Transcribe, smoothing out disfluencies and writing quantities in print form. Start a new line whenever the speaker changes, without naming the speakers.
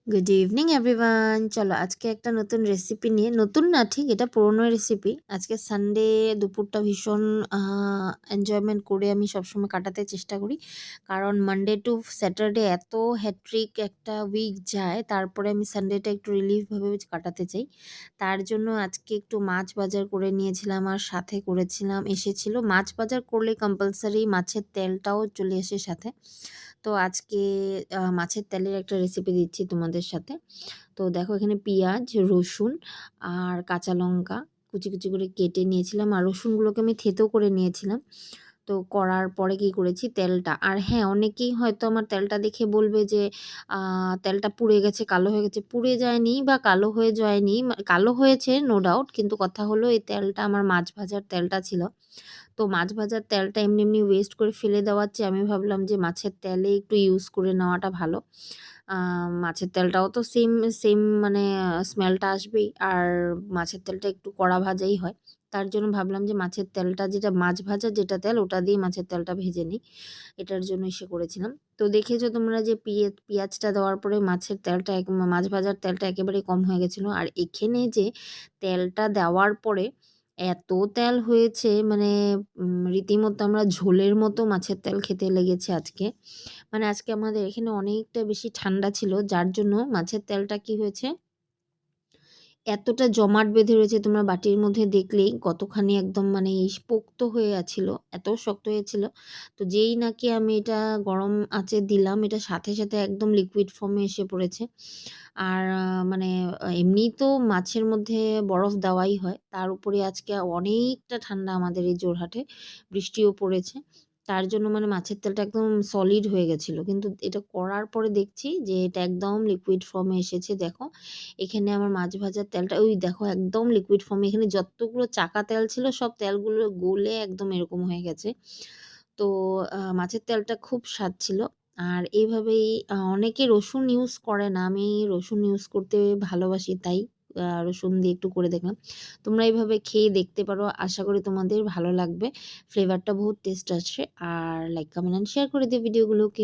Good evening everyone. চলো আজকে একটা নতুন রেসিপি নিয়ে, নতুন না ঠিক, এটা পুরনো রেসিপি। আজকে সানডে দুপুরটা ভীষণ এনজয়মেন্ট করে আমি সবসময় কাটাতে চেষ্টা করি, কারণ মানডে টু স্যাটারডে এত হ্যাট্রিক একটা উইক যায়, তারপরে আমি সানডেটা একটু রিলিফভাবে কাটাতে চাই। তার জন্য আজকে একটু মাছ বাজার করে নিয়েছিলাম, আর সাথে করেছিলাম, এসেছিল মাছ বাজার করলে কম্পালসারি মাছের তেলটাও চলে আসে সাথে। তো আজকে মাছের তেলের একটা রেসিপি দিচ্ছি তোমাদের সাথে। তো দেখো, এখানে পেঁয়াজ, রসুন আর কাঁচা লঙ্কা কুচি কুচি করে কেটে নিয়েছিলাম, আর রসুনগুলোকে আমি থেতো করে নিয়েছিলাম। তো করার পরে কি করেছি, তেলটা, আর হ্যাঁ, অনেকেই হয়তো আমার তেলটা দেখে বলবে যে তেলটা পুড়ে গেছে, কালো হয়ে গেছে। পুড়ে যায়নি বা কালো হয়ে যায়নি, কালো হয়েছে নো ডাউট, কিন্তু কথা হলো এই তেলটা আমার মাছ ভাজার তেলটা ছিল। তো মাছ ভাজার তেলটা এমনি এমনি ওয়েস্ট করে ফেলে দেওয়ার চেয়ে আমি ভাবলাম যে মাছের তেলে একটু ইউজ করে নেওয়াটা ভালো। মাছের তেলটাও তো সেম সেম, মানে স্মেলটা আসবেই, আর মাছের তেলটা একটু কড়া ভাজাই হয়। তার জন্য ভাবলাম যে মাছের তেলটা, যেটা মাছ ভাজার যেটা তেল, ওটা দিয়ে মাছের তেলটা ভেজে নিই। এটার জন্য এসে করেছিলাম। তো দেখেছো তোমরা যে পেঁয়াজটা দেওয়ার পরে মাছের তেলটা মাছ ভাজার তেলটা একেবারেই কম হয়ে গেছিলো। আর এখানে যে তেলটা দেওয়ার পরে এত তেল হয়েছে, মানে রীতিমতো আমরা ঝোলের মতো মাছের তেল খেতে লেগেছে আজকে। মানে আজকে আমাদের এখানে অনেকটা বেশি ঠান্ডা ছিল, যার জন্য মাছের তেলটা কি হয়েছে, এতটা জমাট বেঁধে রয়েছে, তোমরা বাটির মধ্যে দেখলেই কতখানি একদম মানে পোক্ত হয়ে আছিল, এত শক্ত হয়েছিল। তো যেই নাকি আমি এটা গরম আঁচে দিলাম, এটা সাথে সাথে একদম লিকুইড ফর্মে এসে পড়েছে। আর মানে এমনিই তো মাছের মধ্যে বরফ দেওয়াই হয়, তার উপরে আজকে অনেকটা ঠান্ডা আমাদের এই যোরহাটে, বৃষ্টিও পড়েছে। তার জন্য মানে মাছের তেলটা একদম সলিড হয়ে গেছিলো, কিন্তু এটা করার পরে দেখছি যে এটা একদম লিকুইড ফর্মে এসেছে। দেখো, এখানে আমার মাছ ভাজার তেলটা, ওই দেখো একদম লিকুইড ফর্মে, এখানে যতগুলো চাকা তেল ছিল সব তেলগুলো গলে একদম এরকম হয়ে গেছে। তো মাছের তেলটা খুব স্বাদ ছিল। আর এইভাবেই অনেকে রসুন ইউজ করে না, আমি রসুন ইউজ করতে ভালোবাসি, তাই রসুন দিয়ে একটু করে দেখলাম। তোমরা এইভাবে খেয়ে দেখতে পারো, আশা করি তোমাদের ভালো লাগবে। ফ্লেভারটা বহুত টেস্ট আসে। আর লাইক, কমেন্ট এন্ড শেয়ার করে দিও ভিডিওগুলোকে।